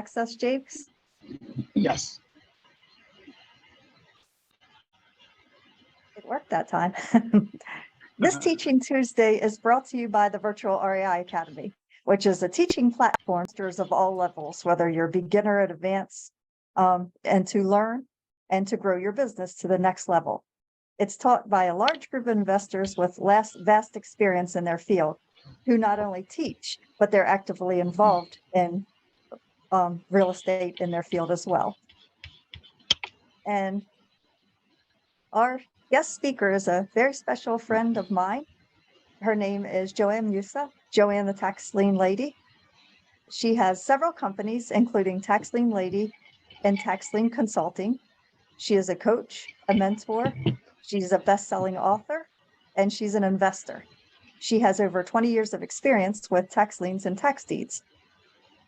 access, Jakes? Yes. It worked that time. This Teaching Tuesday is brought to you by the Virtual REI Academy, which is a teaching platform for teachers of all levels, whether you're beginner at advanced, and to learn and to grow your business to the next level. It's taught by a large group of investors with vast experience in their field, who not only teach, but they're actively involved in real estate in their field as well. And our guest speaker is a very special friend of mine. Her name is Joanne Musa, Joanne the Tax Lien Lady. She has several companies, including Tax Lien Lady and Tax Lien Consulting. She is a coach, a mentor. She's a best-selling author, and she's an investor. She has over 20 years of experience with tax liens and tax deeds.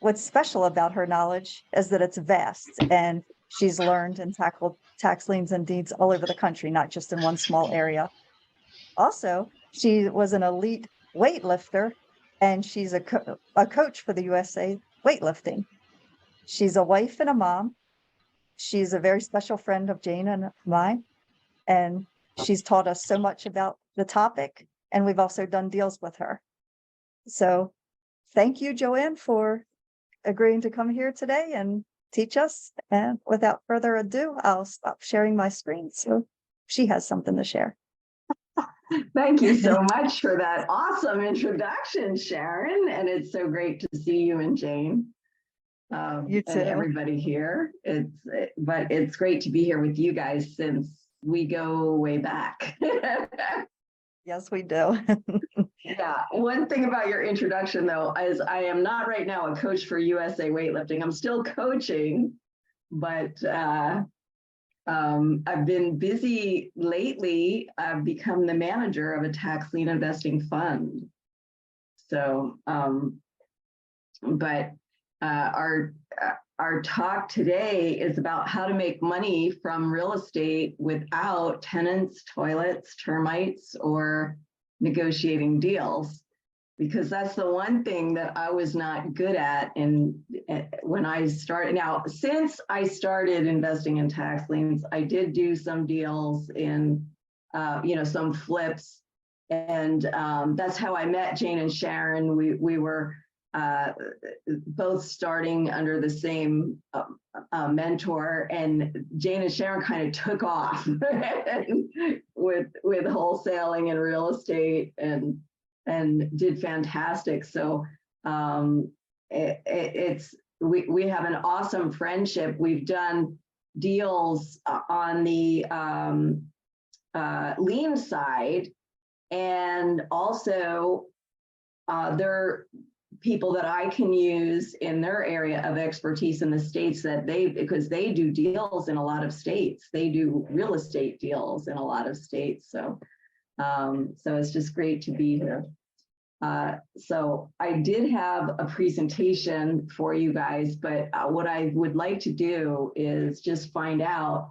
What's special about her knowledge is that it's vast, and she's learned and tackled tax liens and deeds all over the country, not just in one small area. Also, she was an elite weightlifter, and she's a coach for the USA weightlifting. She's a wife and a mom. She's a very special friend of Jane and mine, and she's taught us so much about the topic, and we've also done deals with her. So thank you, Joanne, for agreeing to come here today and teach us. And without further ado, I'll stop sharing my screen so she has something to share. Thank you so much for that awesome introduction, Sharon. And it's so great to see you and Jane. You too. And everybody here. But it's great to be here with you guys since we go way back. Yes, we do. Yeah. One thing about your introduction, though, is I am not right now a coach for USA Weightlifting. I'm still coaching, but I've been busy lately. I've become the manager of a tax lien investing fund. So, but our talk today is about how to make money from real estate without tenants, toilets, termites, or negotiating deals, because that's the one thing that I was not good at when I started. Now, since I started investing in tax liens, I did do some deals in, some flips, and that's how I met Jane and Sharon. We were both starting under the same mentor, and Jane and Sharon kind of took off with wholesaling and real estate and did fantastic. So we have an awesome friendship. We've done deals on the lien side, and also they're people that I can use in their area of expertise in the states because they do deals in a lot of states. They do real estate deals in a lot of states. So it's just great to be here. So I did have a presentation for you guys, but what I would like to do is just find out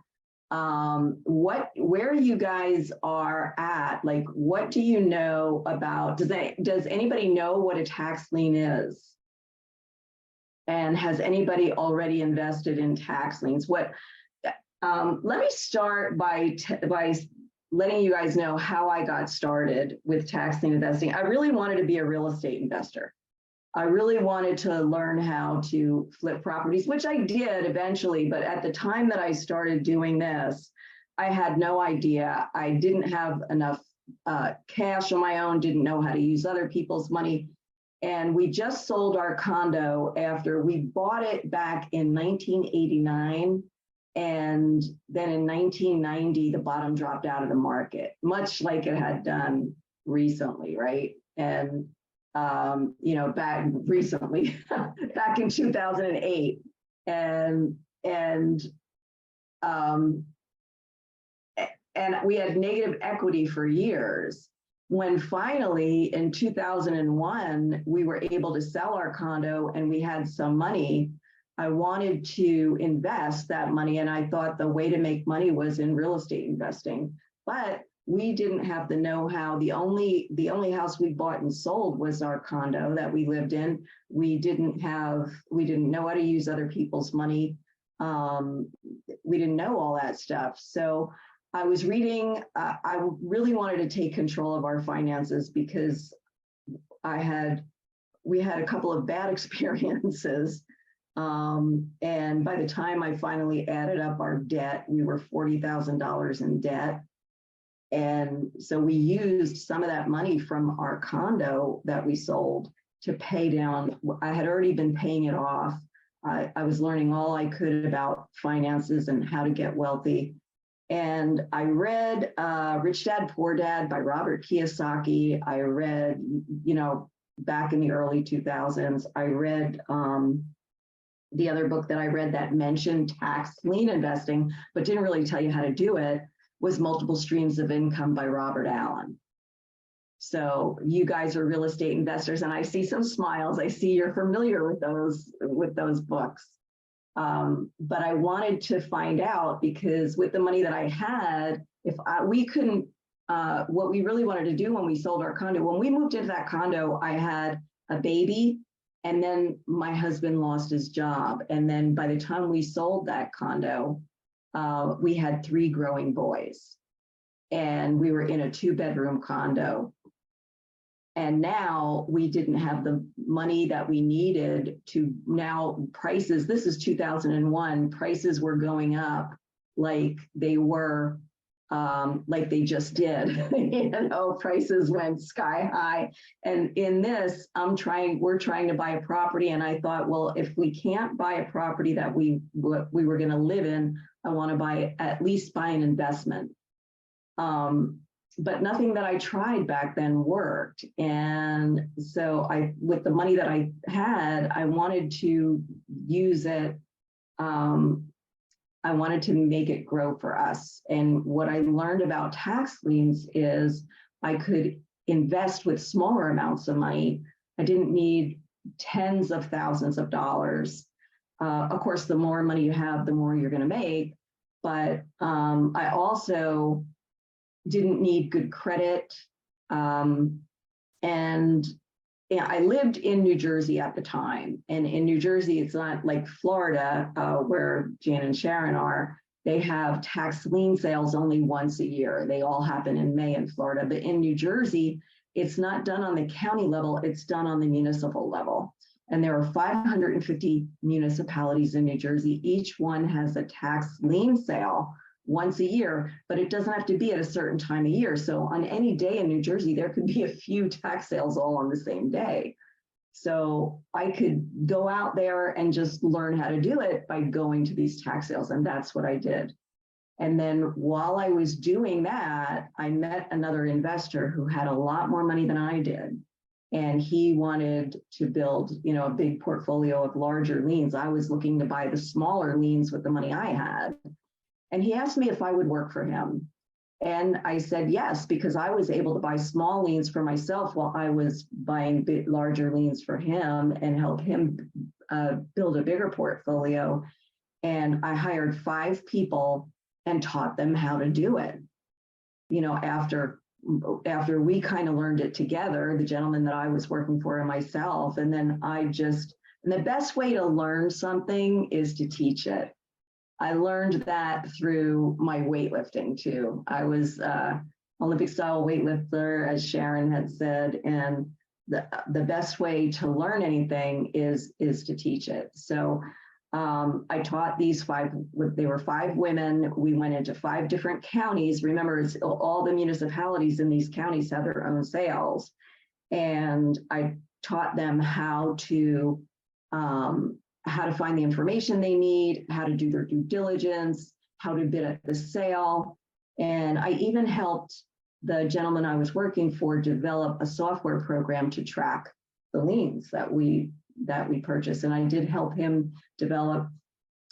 where you guys are at. Like, what do you know about, does anybody know what a tax lien is? And has anybody already invested in tax liens? Let me start by letting you guys know how I got started with tax lien investing. I really wanted to be a real estate investor. I really wanted to learn how to flip properties, which I did eventually. But at the time that I started doing this, I had no idea. I didn't have enough cash on my own, didn't know how to use other people's money. And we just sold our condo after we bought it back in 1989. And then in 1990, the bottom dropped out of the market, much like it had done recently, right? And back recently, back in 2008, and we had negative equity for years. When finally in 2001, we were able to sell our condo and we had some money, I wanted to invest that money. And I thought the way to make money was in real estate investing. But we didn't have the know-how. The only house we bought and sold was our condo that we lived in. We didn't know how to use other people's money. We didn't know all that stuff. So I was reading, I really wanted to take control of our finances because we had a couple of bad experiences. And by the time I finally added up our debt, we were $40,000 in debt. And so we used some of that money from our condo that we sold to pay down. I had already been paying it off. I was learning all I could about finances and how to get wealthy. And I read Rich Dad, Poor Dad by Robert Kiyosaki. I read, back in the early 2000s, I read the other book that I read that mentioned tax lien investing, but didn't really tell you how to do it, was Multiple Streams of Income by Robert Allen. So you guys are real estate investors, and I see some smiles. I see you're familiar with those books. But I wanted to find out, because with the money that I had, we couldn't, what we really wanted to do when we sold our condo, when we moved into that condo, I had a baby, and then my husband lost his job. And then by the time we sold that condo, we had 3 growing boys, and we were in a 2-bedroom condo. And now we didn't have the money that we needed to, now prices, this is 2001, prices were going up like they were, like they just did. Prices went sky high. And in this, we're trying to buy a property. And I thought, well, if we can't buy a property that we were going to live in, I want to at least buy an investment. But nothing that I tried back then worked. And so with the money that I had, I wanted to use it. I wanted to make it grow for us. And what I learned about tax liens is I could invest with smaller amounts of money. I didn't need tens of thousands of dollars. Of course, the more money you have, the more you're going to make. But I also didn't need good credit. And I lived in New Jersey at the time. And in New Jersey, it's not like Florida, where Jan and Sharon are. They have tax lien sales only once a year. They all happen in May in Florida. But in New Jersey, it's not done on the county level, it's done on the municipal level. And there are 550 municipalities in New Jersey. Each one has a tax lien sale once a year, but it doesn't have to be at a certain time of year. So on any day in New Jersey, there could be a few tax sales all on the same day. So I could go out there and just learn how to do it by going to these tax sales. And that's what I did. And then while I was doing that, I met another investor who had a lot more money than I did. And he wanted to build, a big portfolio of larger liens. I was looking to buy the smaller liens with the money I had. And he asked me if I would work for him. And I said yes, because I was able to buy small liens for myself while I was buying larger liens for him and help him build a bigger portfolio. And I hired 5 people and taught them how to do it. After we kind of learned it together, the gentleman that I was working for and myself, and then and the best way to learn something is to teach it. I learned that through my weightlifting too. I was Olympic style weightlifter, as Sharon had said, and the best way to learn anything is to teach it. So I taught these 5, they were 5 women. We went into 5 different counties. Remember, it's all the municipalities in these counties have their own sales. And I taught them how to find the information they need, how to do their due diligence, how to bid at the sale. And I even helped the gentleman I was working for develop a software program to track the liens that we purchased. And I did help him develop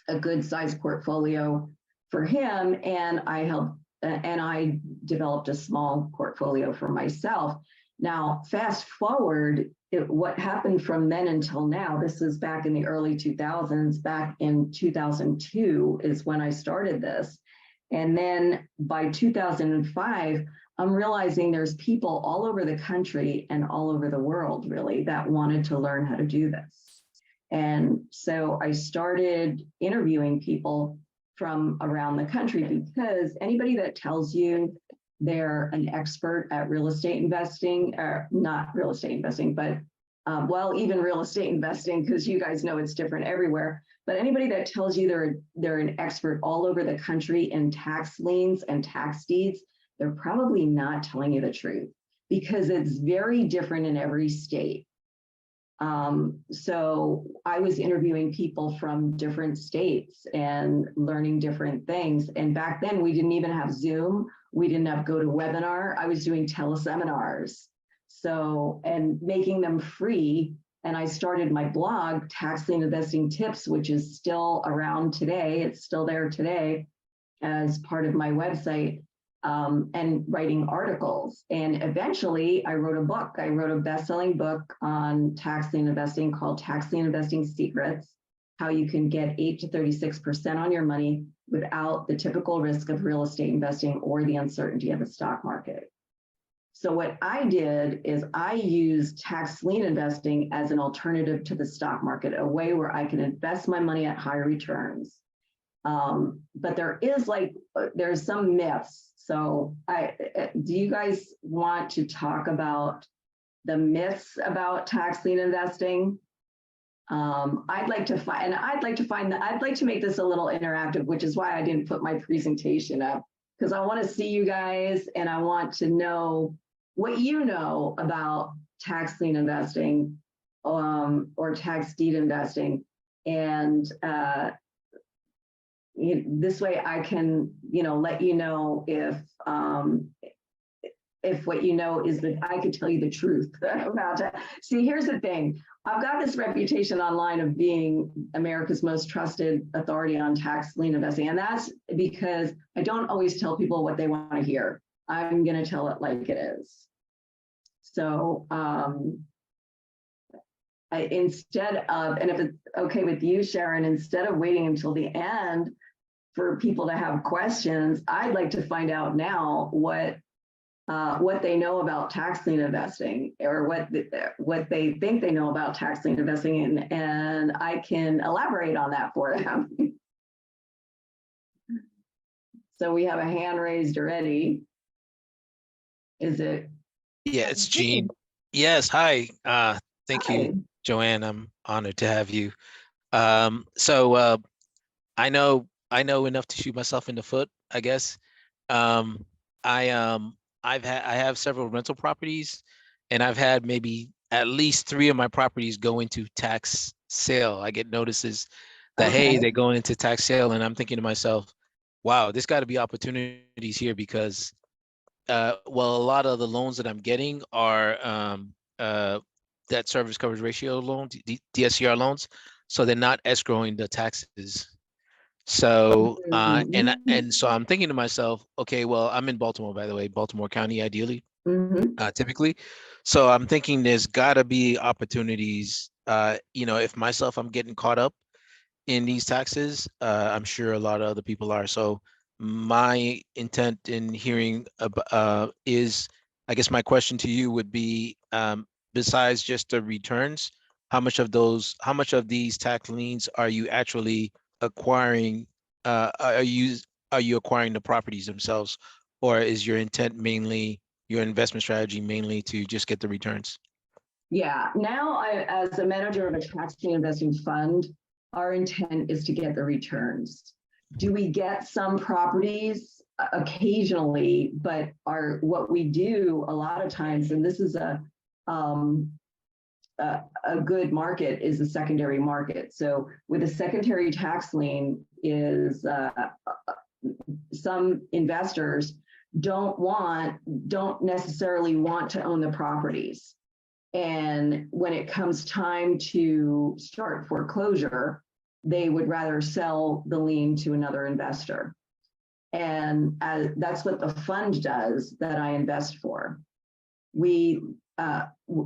a good sized portfolio for him. And I developed a small portfolio for myself. Now, fast forward, what happened from then until now, this is back in the early 2000s, back in 2002 is when I started this. And then by 2005, I'm realizing there's people all over the country and all over the world, really, that wanted to learn how to do this. And so I started interviewing people from around the country, because anybody that tells you they're an expert at real estate investing, or not real estate investing, but well, even real estate investing, because you guys know it's different everywhere. But anybody that tells you they're an expert all over the country in tax liens and tax deeds, they're probably not telling you the truth, because it's very different in every state. So I was interviewing people from different states and learning different things. And back then we didn't even have Zoom. We didn't have GoToWebinar. I was doing teleseminars. So, and making them free. And I started my blog, Tax Lien Investing Tips, which is still around today. It's still there today as part of my website. And writing articles. And eventually I wrote a book. I wrote a best-selling book on tax lien investing called Tax Lien Investing Secrets: How You Can Get 8 to 36% on your money without the typical risk of real estate investing or the uncertainty of the stock market. So what I did is I used tax lien investing as an alternative to the stock market, a way where I can invest my money at higher returns. But there's some myths. So do you guys want to talk about the myths about tax lien investing? I'd like to make this a little interactive, which is why I didn't put my presentation up, because I want to see you guys and I want to know what you know about tax lien investing, or tax deed investing. And this way I can, let you know if what you know is that I could tell you the truth about it. See, here's the thing. I've got this reputation online of being America's most trusted authority on tax lien investing. And that's because I don't always tell people what they want to hear. I'm going to tell it like it is. So instead of, and if it's okay with you, Sharon, instead of waiting until the end for people to have questions, I'd like to find out now what they know about tax lien investing, or what they think they know about tax lien investing, and I can elaborate on that for them. So we have a hand raised already. Is it? Yeah, it's Gene. Yes, hi. Thank Hi. you, Joanne. I'm honored to have you. So I know enough to shoot myself in the foot, I guess. Um, I have several rental properties, and I've had maybe at least 3 of my properties go into tax sale. I get notices that, hey, they're going into tax sale, and I'm thinking to myself, wow, there's got to be opportunities here, because well, a lot of the loans that I'm getting are debt service coverage ratio loans, DSCR loans, so they're not escrowing the taxes. So and so I'm thinking to myself, okay, well, I'm in Baltimore, by the way, Baltimore County, ideally, typically. So I'm thinking there's got to be opportunities. If I'm getting caught up in these taxes, I'm sure a lot of other people are. So my intent in hearing is, I guess my question to you would be, besides just the returns, how much of these tax liens are you actually acquiring? Are you acquiring the properties themselves, or is your intent mainly, your investment strategy mainly, to just get the returns? Yeah, now as a manager of a tax lien investing fund, our intent is to get the returns. Do we get some properties? Occasionally, but what we do a lot of times, and this is a good market, is the secondary market. So with a secondary tax lien is some investors don't necessarily want to own the properties. And when it comes time to start foreclosure, they would rather sell the lien to another investor. And that's what the fund does that I invest for.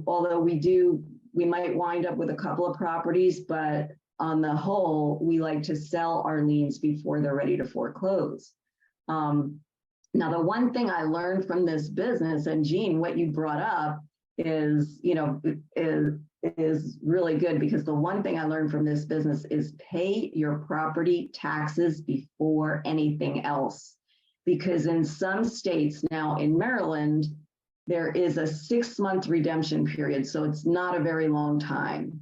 Although we might wind up with a couple of properties, but on the whole, we like to sell our liens before they're ready to foreclose. Now, the one thing I learned from this business, and Jean, what you brought up is, is really good, because the one thing I learned from this business is pay your property taxes before anything else. Because in some states, now in Maryland, there is a 6-month redemption period. So it's not a very long time.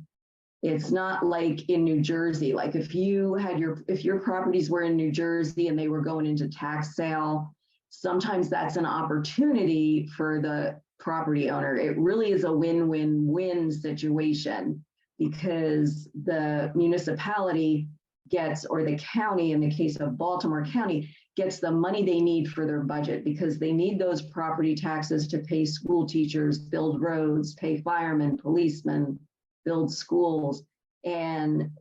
It's not like in New Jersey. Like if your properties were in New Jersey and they were going into tax sale, sometimes that's an opportunity for the property owner. It really is a win-win-win situation, because the municipality gets, or the county, in the case of Baltimore County, gets the money they need for their budget, because they need those property taxes to pay school teachers, build roads, pay firemen, policemen, build schools. And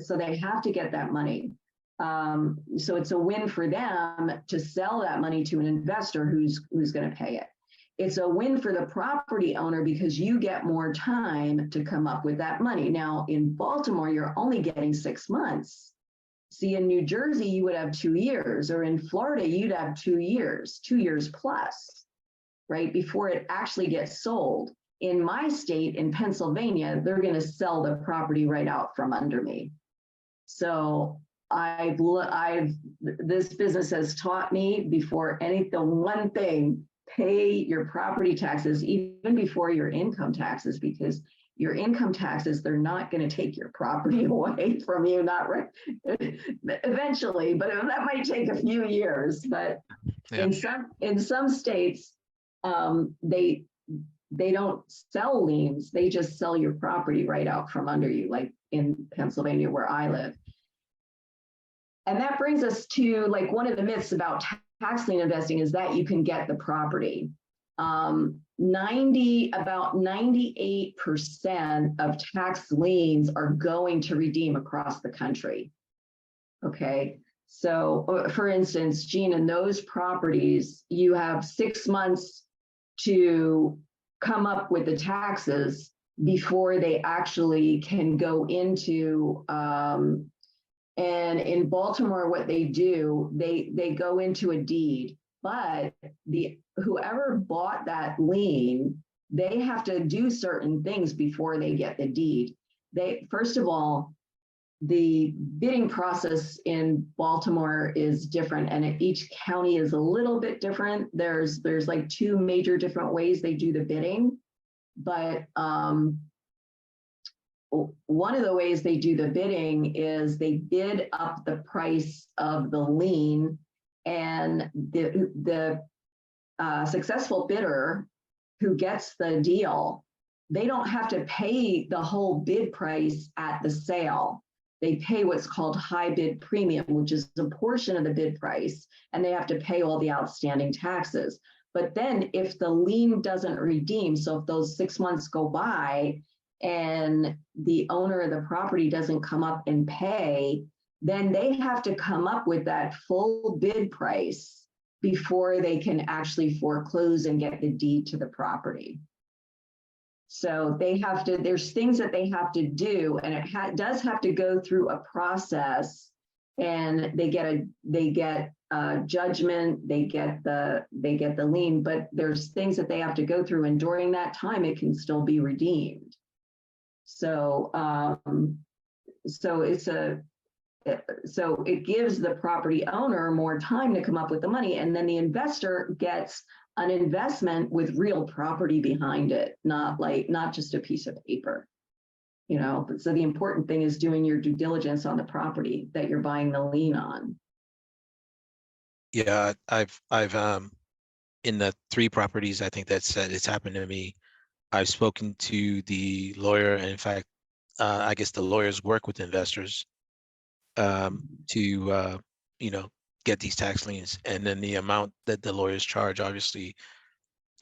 so they have to get that money. So it's a win for them to sell that money to an investor who's going to pay it. It's a win for the property owner, because you get more time to come up with that money. Now, in Baltimore, you're only getting 6 months. See, in New Jersey, you would have 2 years, or in Florida, you'd have 2 years, 2 years plus, right, before it actually gets sold. In my state, in Pennsylvania, they're going to sell the property right out from under me. So this business has taught me, before the one thing, pay your property taxes even before your income taxes, because your income taxes, they're not going to take your property away from you, not right eventually, but that might take a few years. But yeah, in some states, they don't sell liens, they just sell your property right out from under you, like in Pennsylvania where I live. And that brings us to, like, one of the myths about tax lien investing is that you can get the property. About 98% of tax liens are going to redeem across the country. Okay, so for instance, Jean, in those properties, you have 6 months to come up with the taxes before they actually can go into, and in Baltimore, what they do, they go into a deed, but whoever bought that lien, they have to do certain things before they get the deed. First of all, the bidding process in Baltimore is different, and each county is a little bit different. There's like 2 major different ways they do the bidding, but one of the ways they do the bidding is they bid up the price of the lien, and the successful bidder who gets the deal, they don't have to pay the whole bid price at the sale. They pay what's called high bid premium, which is a portion of the bid price, and they have to pay all the outstanding taxes. But then if the lien doesn't redeem, so if those 6 months go by and the owner of the property doesn't come up and pay, then they have to come up with that full bid price before they can actually foreclose and get the deed to the property. So they have to, there's things that they have to do, and it does have to go through a process, and they get a judgment, they get the lien, but there's things that they have to go through, and during that time it can still be redeemed. So so it gives the property owner more time to come up with the money, and then the investor gets an investment with real property behind it, not just a piece of paper, you know. So the important thing is doing your due diligence on the property that you're buying the lien on. Yeah, I've in the 3 properties I think that's it's happened to me, I've spoken to the lawyer, and in fact, I guess the lawyers work with investors to get these tax liens, and then the amount that the lawyers charge, obviously,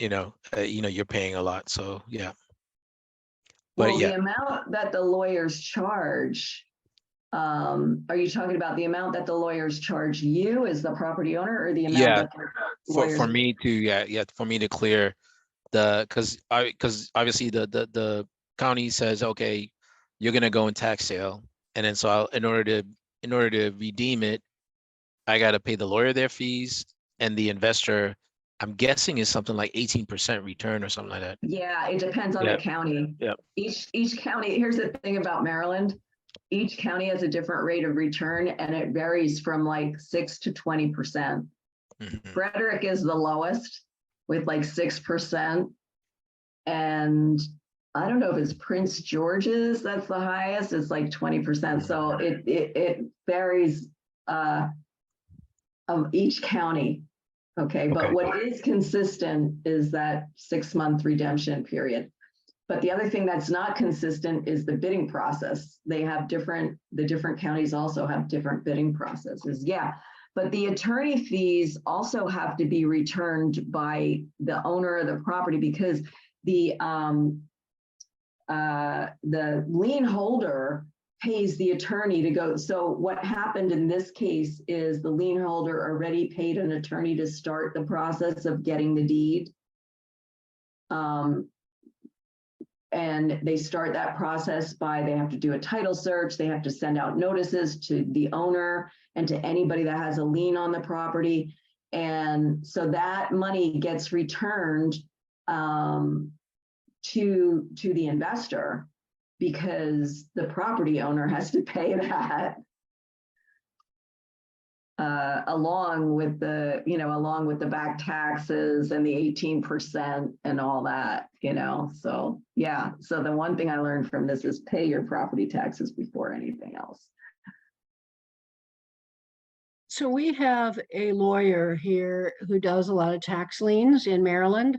you're paying a lot. So yeah. But well, yeah, the amount that the lawyers charge, are you talking about the amount that the lawyers charge you as the property owner, or the amount that the lawyers for me to for me to clear because obviously the county says, okay, you're gonna go in tax sale, and then so in order to redeem it, I got to pay the lawyer their fees, and the investor, I'm guessing, is something like 18% return or something like that. Yeah, it depends on the county. Yep. Each county, here's the thing about Maryland. Each county has a different rate of return, and it varies from like 6 to 20%. Frederick is the lowest with like 6%. And I don't know if it's Prince George's that's the highest. It's like 20%. So it varies of each county. Okay, but what is consistent is that 6-month redemption period. But the other thing that's not consistent is the bidding process. They have the different counties also have different bidding processes. Yeah, but the attorney fees also have to be returned by the owner of the property, because the lien holder pays the attorney to go. So what happened in this case is the lien holder already paid an attorney to start the process of getting the deed. And they start that process by, they have to do a title search. They have to send out notices to the owner and to anybody that has a lien on the property. And so that money gets returned to the investor, because the property owner has to pay that along with the back taxes and the 18% and all that, so yeah. So the one thing I learned from this is pay your property taxes before anything else. So we have a lawyer here who does a lot of tax liens in Maryland,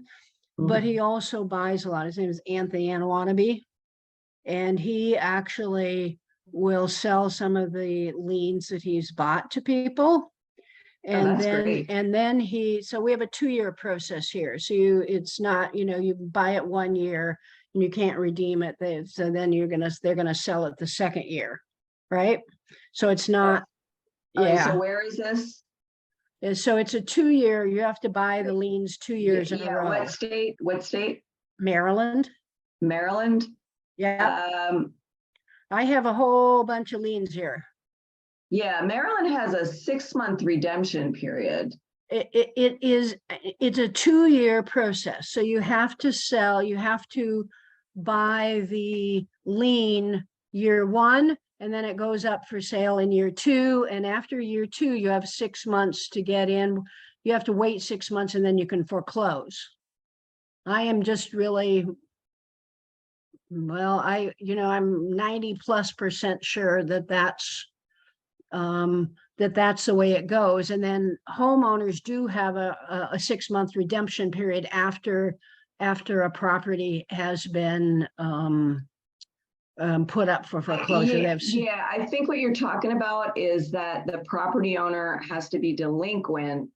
but he also buys a lot. His name is Anthony Anawanabe. And he actually will sell some of the liens that he's bought to people. And that's great. So we have a 2-year process here. So it's not, you buy it 1 year and you can't redeem it. So then they're gonna sell it the second year, right? So it's not, So where is this? And so it's a 2-year, you have to buy the liens 2 years in a row. What state? Maryland. Maryland? Yeah. I have a whole bunch of liens here. Yeah, Maryland has a 6-month redemption period. It's a 2-year process. So you have to buy the lien year 1, and then it goes up for sale in year 2. And after year 2, you have 6 months to get in. You have to wait 6 months and then you can foreclose. I am just really, well, I'm 90+% sure that that's the way it goes. And then homeowners do have a 6-month redemption period after a property has been put up for foreclosure. Yeah, I think what you're talking about is that the property owner has to be delinquent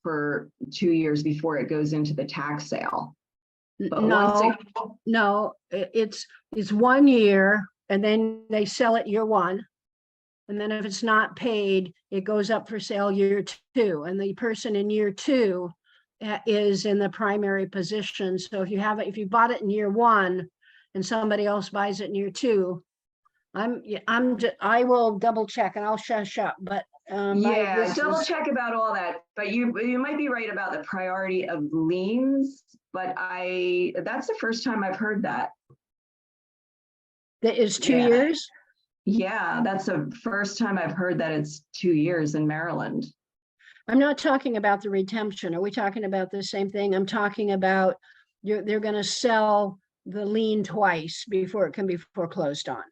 for 2 years before it goes into the tax sale. But No, it's 1 year, and then they sell it year 1. And then if it's not paid, it goes up for sale year 2. And the person in year 2 is in the primary position. So if you bought it in year 1 and somebody else buys it in year 2, I will double check and I'll shush up, but double check about all that. But you might be right about the priority of liens, but that's the first time I've heard that. That is 2 years? Yeah, that's the first time I've heard that it's 2 years in Maryland. I'm not talking about the redemption. Are we talking about the same thing? I'm talking about they're going to sell the lien twice before it can be foreclosed on,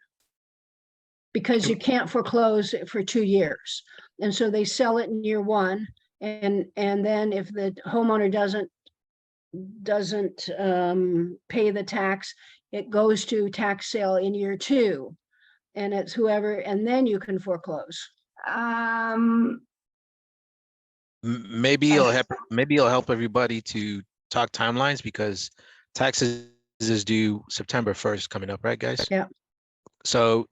because you can't foreclose for 2 years. And so they sell it in year 1. And then if the homeowner doesn't pay the tax, it goes to tax sale in year 2. And it's whoever, and then you can foreclose. Maybe it'll help everybody to talk timelines, because taxes is due September 1st coming up, right, guys? Yeah. So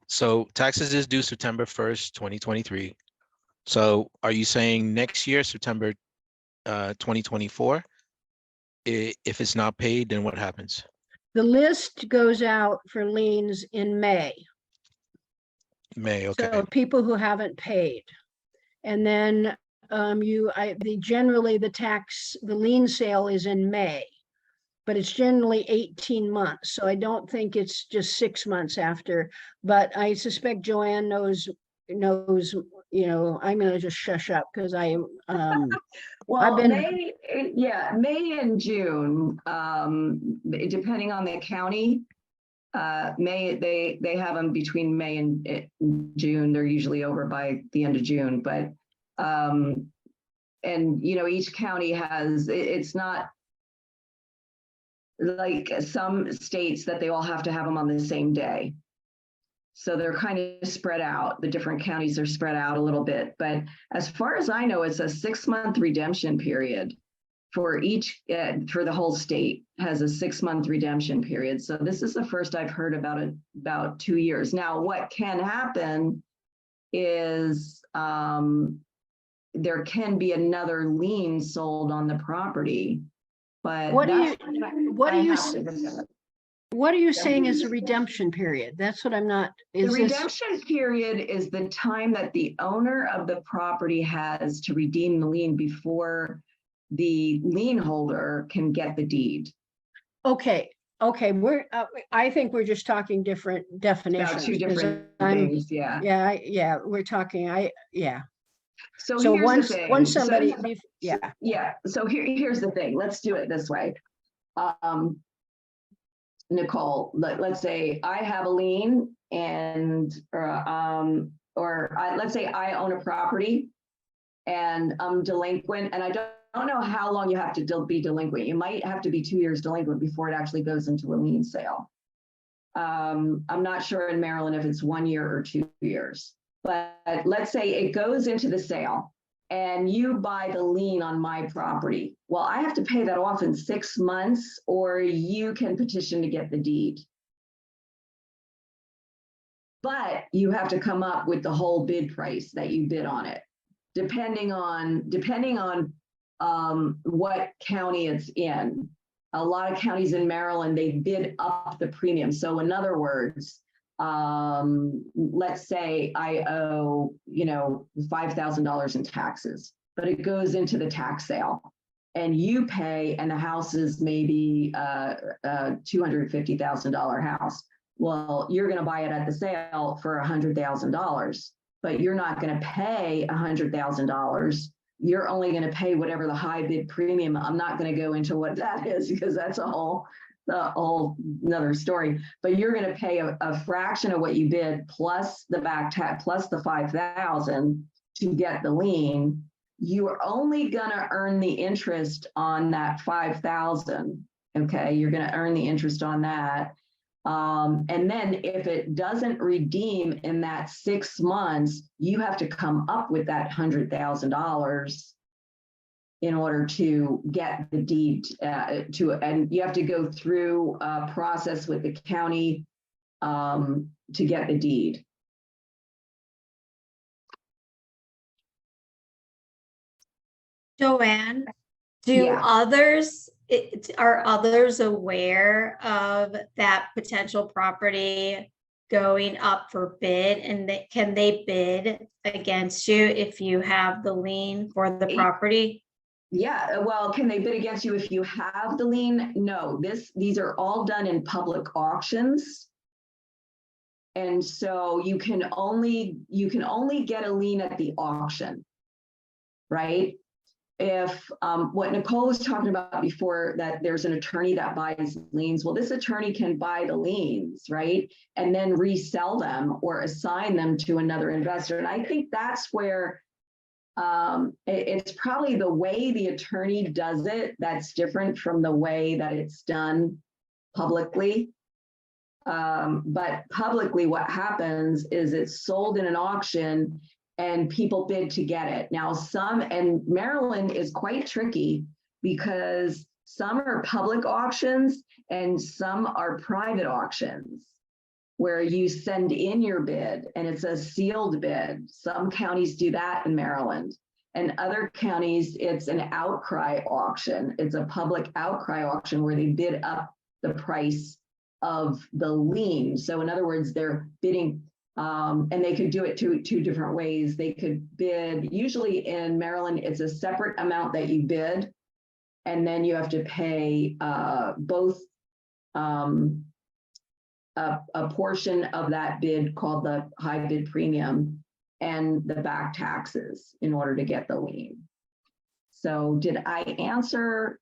taxes is due September 1st, 2023. So are you saying next year, September 2024, if it's not paid, then what happens? The list goes out for liens in May. May, okay. So people who haven't paid. And then generally the lien sale is in May, but it's generally 18 months. So I don't think it's just 6 months after, but I suspect Joanne knows, I'm gonna just shush up because Well, been- May and June, depending on the county. May, they have them between May and June. They're usually over by the end of June, but and each county has, it's not like some states that they all have to have them on the same day. So they're kind of spread out. The different counties are spread out a little bit, but as far as I know, it's a 6-month redemption period for each, for the whole state has a 6-month redemption period. So this is the first I've heard about it, about 2 years. Now, what can happen is there can be another lien sold on the property, but what are you Yeah. saying is a redemption period? That's what I'm not, The is this, redemption period is the time that the owner of the property has to redeem the lien before the lien holder can get the deed. okay, I think we're just talking different About definitions. two 'cause different I'm- things, yeah. Yeah, we're talking, So So here's once the thing. once So- somebody, So here's the thing. Let's do it this way. Nicole, let's say I have a lien and, let's say I own a property and I'm delinquent, and I don't know how long you have to be delinquent. You might have to be 2 years delinquent before it actually goes into a lien sale. I'm not sure in Maryland if it's 1 year or 2 years, but let's say it goes into the sale and you buy the lien on my property. Well, I have to pay that off in 6 months, or you can petition to get the deed. But you have to come up with the whole bid price that you bid on it, depending on what county it's in. A lot of counties in Maryland, they bid up the premium. So in other words, let's say I owe, $5,000 in taxes, but it goes into the tax sale and you pay, and the house is maybe a $250,000 house. Well, you're going to buy it at the sale for $100,000, but you're not going to pay $100,000. You're only going to pay whatever the high bid premium. I'm not going to go into what that is because that's a whole another story, but you're going to pay a fraction of what you bid plus the back tax plus the $5,000 to get the lien. You are only going to earn the interest on that $5,000. Okay, you're going to earn the interest on that. And then if it doesn't redeem in that 6 months, you have to come up with that $100,000 in order to get the deed and you have to go through a process with the county to get the deed. Joanne, Yeah. are others aware of that potential property going up for bid, and can they bid against you if you have the lien for the property? Yeah, well, can they bid against you if you have the lien? No, these are all done in public auctions. And so you can only get a lien at the auction, right? If what Nicole was talking about before, that there's an attorney that buys liens, well, this attorney can buy the liens, right? And then resell them or assign them to another investor. And I think that's where it's probably the way the attorney does it that's different from the way that it's done publicly. But publicly, what happens is it's sold in an auction and people bid to get it. Now, and Maryland is quite tricky because some are public auctions and some are private auctions, where you send in your bid and it's a sealed bid. Some counties do that in Maryland, and other counties, it's an outcry auction. It's a public outcry auction where they bid up the price of the lien. So in other words, they're bidding, And they could do it two different ways. They could bid, usually in Maryland, it's a separate amount that you bid, and then you have to pay both a portion of that bid called the high bid premium and the back taxes in order to get the lien. So did I answer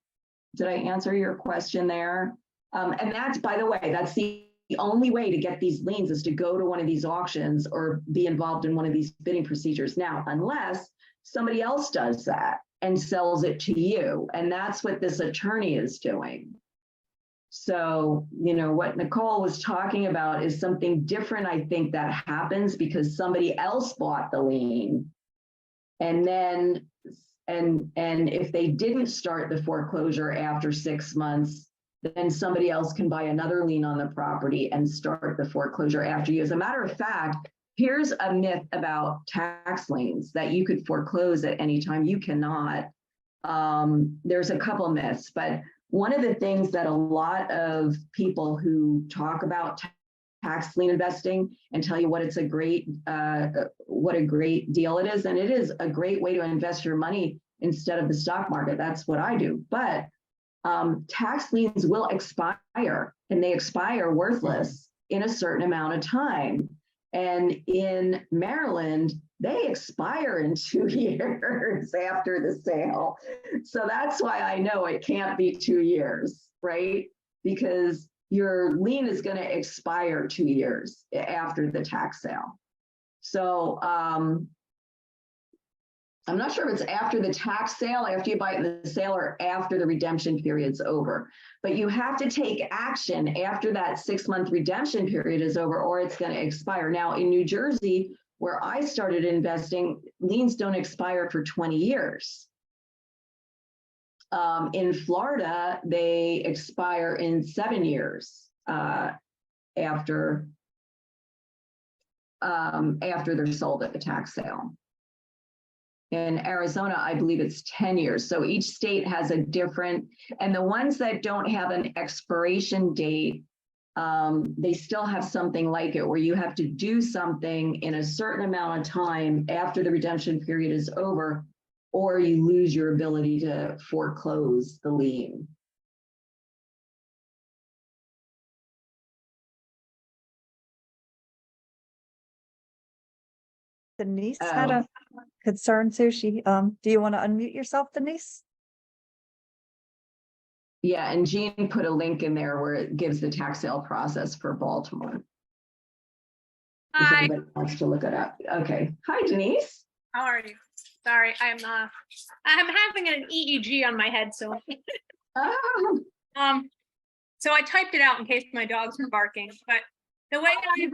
your question there? And that's, by the way, that's the only way to get these liens is to go to one of these auctions or be involved in one of these bidding procedures. Now, unless somebody else does that and sells it to you, and that's what this attorney is doing. So, you know, what Nicole was talking about is something different. I think that happens because somebody else bought the lien. And then, and if they didn't start the foreclosure after 6 months, then somebody else can buy another lien on the property and start the foreclosure after you. As a matter of fact, here's a myth about tax liens that you could foreclose at any time. You cannot. There's a couple myths, but one of the things that a lot of people who talk about tax lien investing and tell you what it's a great deal it is, and it is a great way to invest your money instead of the stock market. That's what I do. But tax liens will expire, and they expire worthless in a certain amount of time. And in Maryland, they expire in 2 years after the sale. So that's why I know it can't be 2 years, right? Because your lien is going to expire 2 years after the tax sale. So I'm not sure if it's after the tax sale, after you buy the sale, or after the redemption period's over. But you have to take action after that 6-month redemption period is over, or it's going to expire. Now, in New Jersey, where I started investing, liens don't expire for 20 years. In Florida, they expire in 7 years after they're sold at the tax sale. In Arizona, I believe it's 10 years. So each state has a different, and the ones that don't have an expiration date, they still have something like it where you have to do something in a certain amount of time after the redemption period is over, or you lose your ability to foreclose the lien. Denise had a concern too. She, do you want to unmute yourself, Denise? Yeah, and Jean put a link in there where it gives the tax sale process for Baltimore. If Hi, anybody wants to look it up. Okay. Hi, Denise. how are you? Sorry, I'm having an EEG on my head, so Oh, so I typed it out in case my dogs were barking. But the way I've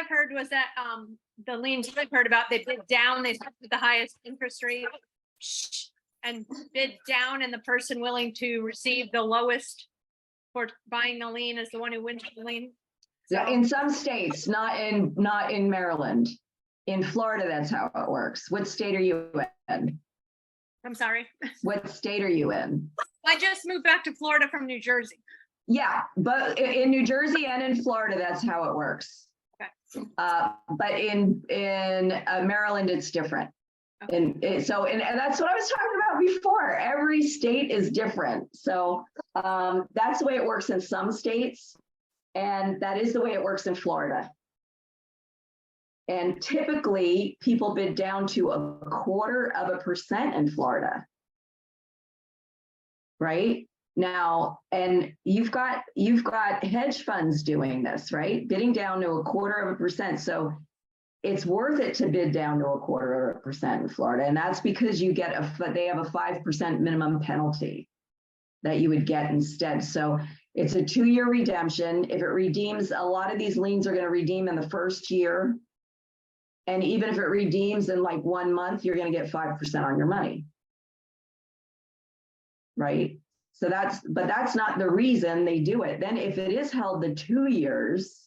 heard was that the liens I've heard about, they bid down, they start with the highest interest rate and bid down, and the person willing to receive the lowest for buying the lien is the one who wins the lien. yeah, in some states, not in Maryland. In Florida, that's how it works. What state are you in? I'm sorry. What state are you in? I just moved back to Florida from New Jersey. Yeah, but in New Jersey and in Florida, that's how it works. Okay. But in Maryland, it's different. Okay. And that's what I was talking about before. Every state is different. So that's the way it works in some states. And that is the way it works in Florida. And typically people bid down to 0.25% in Florida. Right? Now, and you've got hedge funds doing this, right? Bidding down to 0.25%. So it's worth it to bid down to 0.25% in Florida. And that's because you get they have a 5% minimum penalty that you would get instead. So it's a 2-year redemption. If it redeems, a lot of these liens are going to redeem in the first year. And even if it redeems in like 1 month, you're going to get 5% on your money. Right? So but that's not the reason they do it. Then if it is held the 2 years,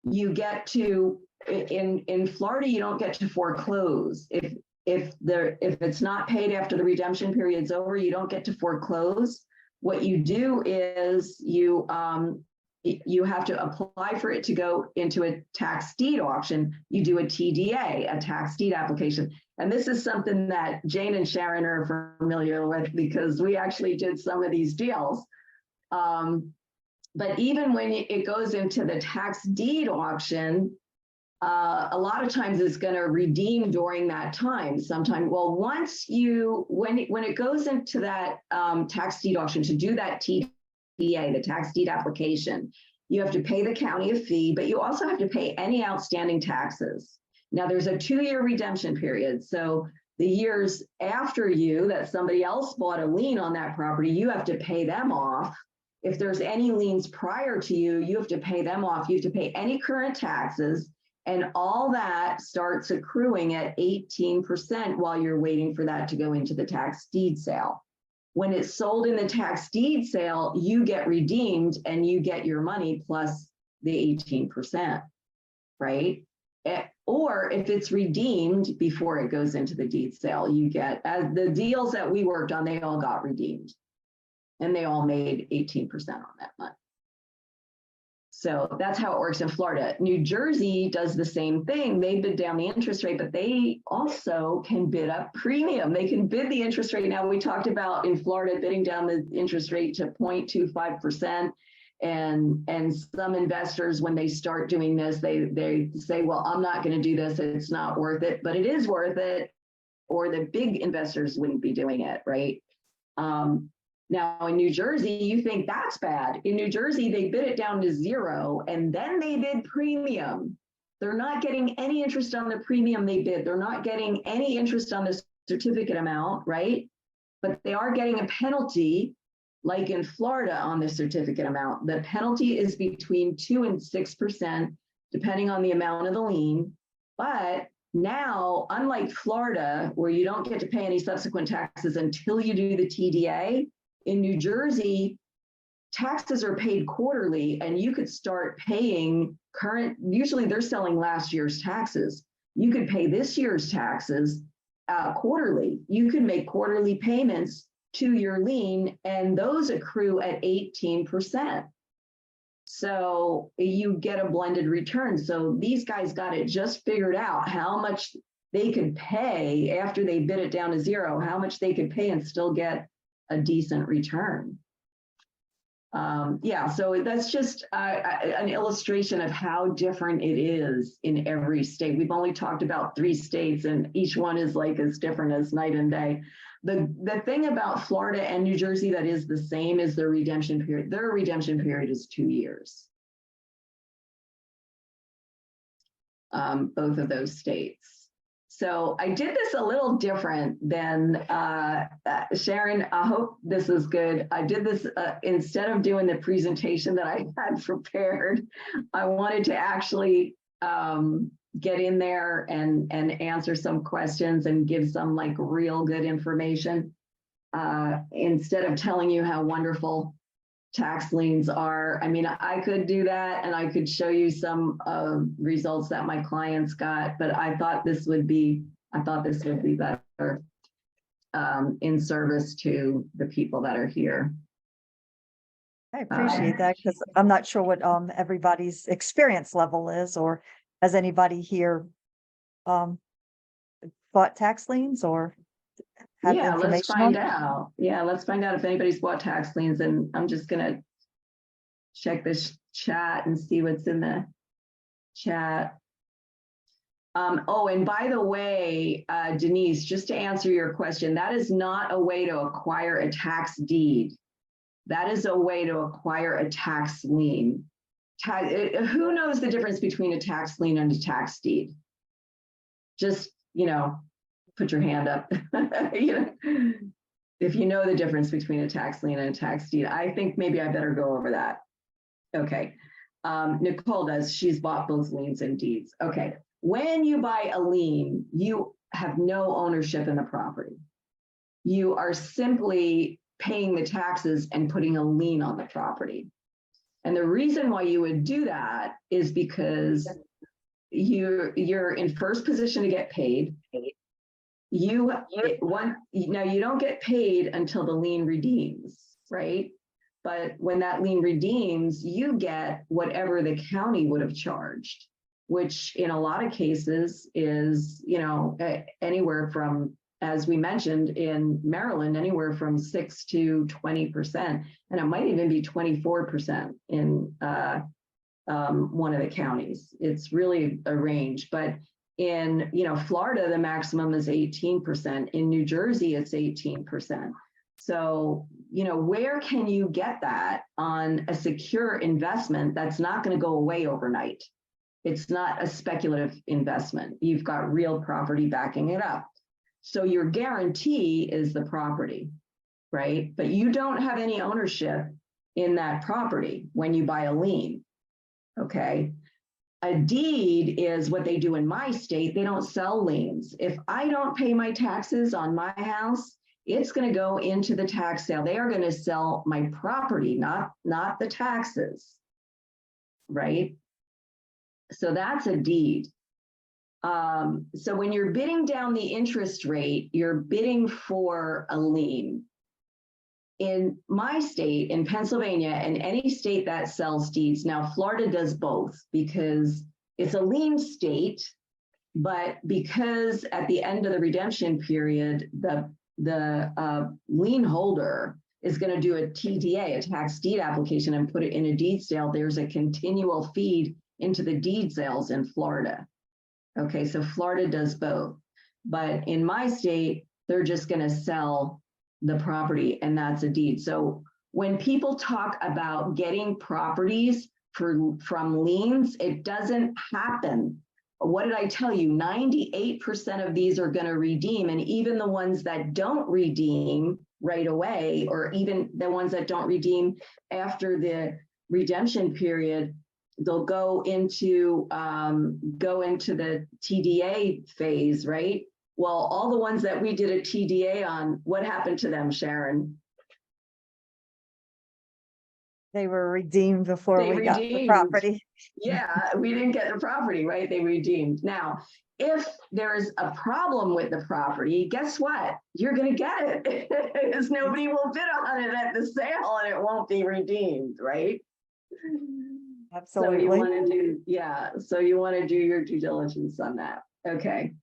you get to, in Florida, you don't get to foreclose. If it's not paid after the redemption period's over, you don't get to foreclose. What you do is you you have to apply for it to go into a tax deed auction. You do a TDA, a tax deed application. And this is something that Jane and Sharon are familiar with because we actually did some of these deals. But even when it goes into the tax deed auction, a lot of times it's going to redeem during that time. Sometime, well, once when it goes into that tax deed auction to do that TDA, the tax deed application, you have to pay the county a fee, but you also have to pay any outstanding taxes. Now there's a 2-year redemption period. So the years after that somebody else bought a lien on that property, you have to pay them off. If there's any liens prior to you, you have to pay them off. You have to pay any current taxes, and all that starts accruing at 18% while you're waiting for that to go into the tax deed sale. When it's sold in the tax deed sale, you get redeemed and you get your money plus the 18%, right? Or if it's redeemed before it goes into the deed sale, you get, as the deals that we worked on, they all got redeemed and they all made 18% on that money. So that's how it works in Florida. New Jersey does the same thing. They bid down the interest rate, but they also can bid up premium. They can bid the interest rate. Now, we talked about in Florida bidding down the interest rate to 0.25%. And some investors, when they start doing this, they say, well, I'm not going to do this. It's not worth it, but it is worth it. Or the big investors wouldn't be doing it, right? Now in New Jersey, you think that's bad. In New Jersey, they bid it down to 0 and then they bid premium. They're not getting any interest on the premium they bid. They're not getting any interest on the certificate amount, right? But they are getting a penalty, like in Florida on the certificate amount. The penalty is between 2 and 6%, depending on the amount of the lien. But now, unlike Florida, where you don't get to pay any subsequent taxes until you do the TDA, in New Jersey, taxes are paid quarterly, and you could start paying usually they're selling last year's taxes. You could pay this year's taxes quarterly. You can make quarterly payments to your lien, and those accrue at 18%. So you get a blended return. So these guys got it just figured out how much they could pay after they bid it down to 0, how much they could pay and still get a decent return. Yeah, so that's just an illustration of how different it is in every state. We've only talked about 3 states, and each one is like as different as night and day. The thing about Florida and New Jersey that is the same is their redemption period. Their redemption period is 2 years. Both of those states. So I did this a little different than Sharon. I hope this is good. I did this instead of doing the presentation that I had prepared. I wanted to actually get in there and answer some questions and give some like real good information instead of telling you how wonderful tax liens are. I mean, I could do that and I could show you some results that my clients got, but I thought this would be better in service to the people that are here. I appreciate that because I'm not sure what everybody's experience level is, or has anybody here bought tax liens or have information let's find out. Yeah, let's find out if anybody's bought tax liens, and I'm just gonna check this chat and see what's in the chat. Oh, and by the way, Denise, just to answer your question, that is not a way to acquire a tax deed. That is a way to acquire a tax lien. Who knows the difference between a tax lien and a tax deed? Just, put your hand up. If you know the difference between a tax lien and a tax deed. I think maybe I better go over that. Okay. Nicole does. She's bought both liens and deeds. Okay. When you buy a lien, you have no ownership in the property. You are simply paying the taxes and putting a lien on the property. And the reason why you would do that is because you're in first position to get paid. Now you don't get paid until the lien redeems, right? But when that lien redeems, you get whatever the county would have charged, which in a lot of cases is, anywhere from, as we mentioned in Maryland, anywhere from 6 to 20%, and it might even be 24% in one of the counties. It's really a range, but in Florida, the maximum is 18%. In New Jersey, it's 18%. So, where can you get that on a secure investment that's not going to go away overnight? It's not a speculative investment. You've got real property backing it up. So your guarantee is the property, right? But you don't have any ownership in that property when you buy a lien, okay? A deed is what they do in my state. They don't sell liens. If I don't pay my taxes on my house, it's going to go into the tax sale. They are going to sell my property, not the taxes, right? So that's a deed. So when you're bidding down the interest rate, you're bidding for a lien. In my state, in Pennsylvania, and any state that sells deeds, now Florida does both because it's a lien state, but because at the end of the redemption period, the lien holder is going to do a TDA, a tax deed application, and put it in a deed sale, there's a continual feed into the deed sales in Florida. Okay, so Florida does both. But in my state, they're just going to sell the property, and that's a deed. So when people talk about getting properties from liens, it doesn't happen. What did I tell you? 98% of these are going to redeem, and even the ones that don't redeem right away, or even the ones that don't redeem after the redemption period, they'll go into the TDA phase, right? Well, all the ones that we did a TDA on, what happened to them, Sharon? They were redeemed before They we got the redeemed. property. Yeah, we didn't get the property, right? They redeemed. Now, if there's a problem with the property, guess what? You're going to get it because nobody will bid on it at the sale and it won't be redeemed, right? Absolutely. So you want to do, so you want to do your due diligence on that. Okay.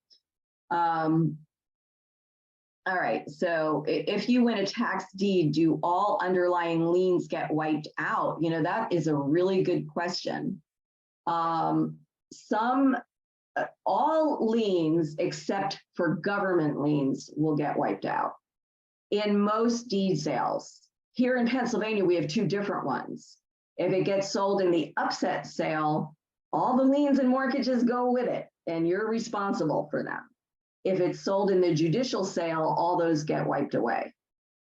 All right, so if you win a tax deed, do all underlying liens get wiped out? That is a really good question. All liens except for government liens will get wiped out. In most deed sales, here in Pennsylvania, we have two different ones. If it gets sold in the upset sale, all the liens and mortgages go with it, and you're responsible for them. If it's sold in the judicial sale, all those get wiped away.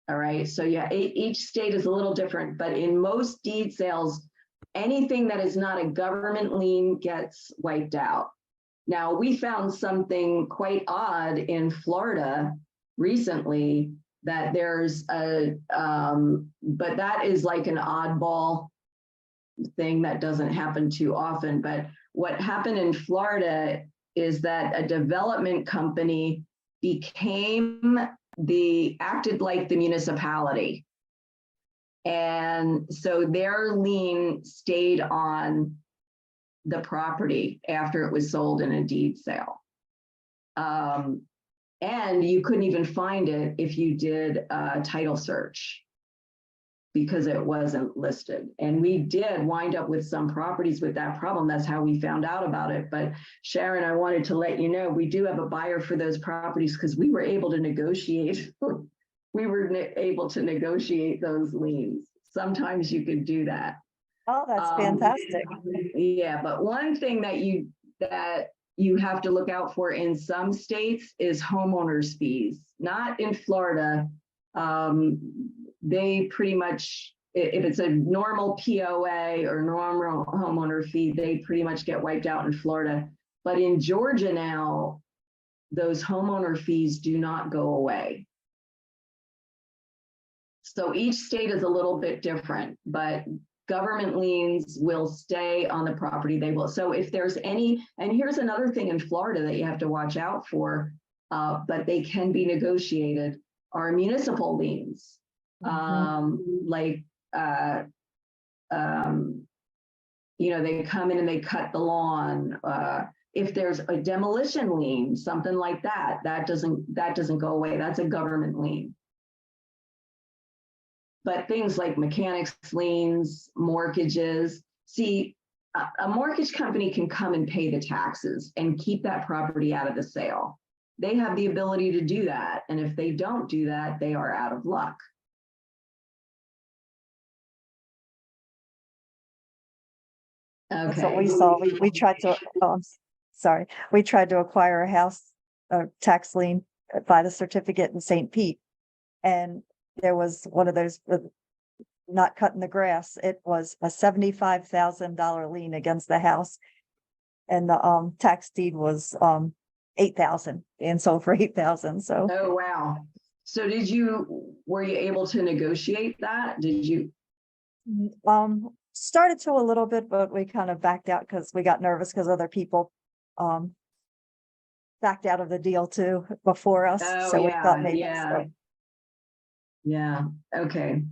All right, so yeah, each state is a little different, but in most deed sales, anything that is not a government lien gets wiped out. Now, we found something quite odd in Florida recently that there's but that is like an oddball thing that doesn't happen too often. But what happened in Florida is that a development company acted like the municipality. And so their lien stayed on the property after it was sold in a deed sale. And you couldn't even find it if you did a title search because it wasn't listed. And we did wind up with some properties with that problem. That's how we found out about it. But Sharon, I wanted to let you know, we do have a buyer for those properties because we were able to negotiate. We were able to negotiate those liens. Sometimes you could do that. Oh, that's fantastic. Yeah, but one thing that you have to look out for in some states is homeowners fees. Not in Florida. They pretty much, if it's a normal POA or normal homeowner fee, they pretty much get wiped out in Florida. But in Georgia now, those homeowner fees do not go away. So each state is a little bit different, but government liens will stay on the property. They will. So if there's any, and here's another thing in Florida that you have to watch out for, but they can be negotiated, are municipal liens. Like you know, they come in and they cut the lawn. If there's a demolition lien, something like that, that doesn't go away. That's a government lien. But things like mechanics liens, mortgages, see, a mortgage company can come and pay the taxes and keep that property out of the sale. They have the ability to do that. And if they don't do that, they are out of luck. That's what we Okay. saw. We tried to, sorry, we tried to acquire a house, a tax lien by the certificate in St. Pete. And there was one of those with not cutting the grass. It was a $75,000 lien against the house. And the tax deed was 8,000 and sold for 8,000. So Oh, wow. So were you able to negotiate that? Did you? started to a little bit, but we kind of backed out because we got nervous because other people backed out of the deal too before us. Oh, So we yeah, thought maybe yeah. Yeah, okay.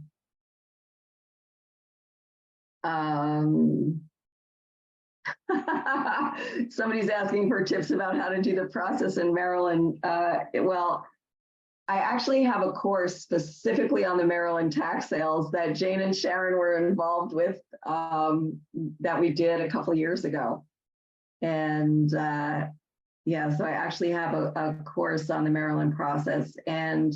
Somebody's asking for tips about how to do the process in Maryland. Well, I actually have a course specifically on the Maryland tax sales that Jane and Sharon were involved with, that we did a couple of years ago. And yeah, so I actually have a course on the Maryland process. And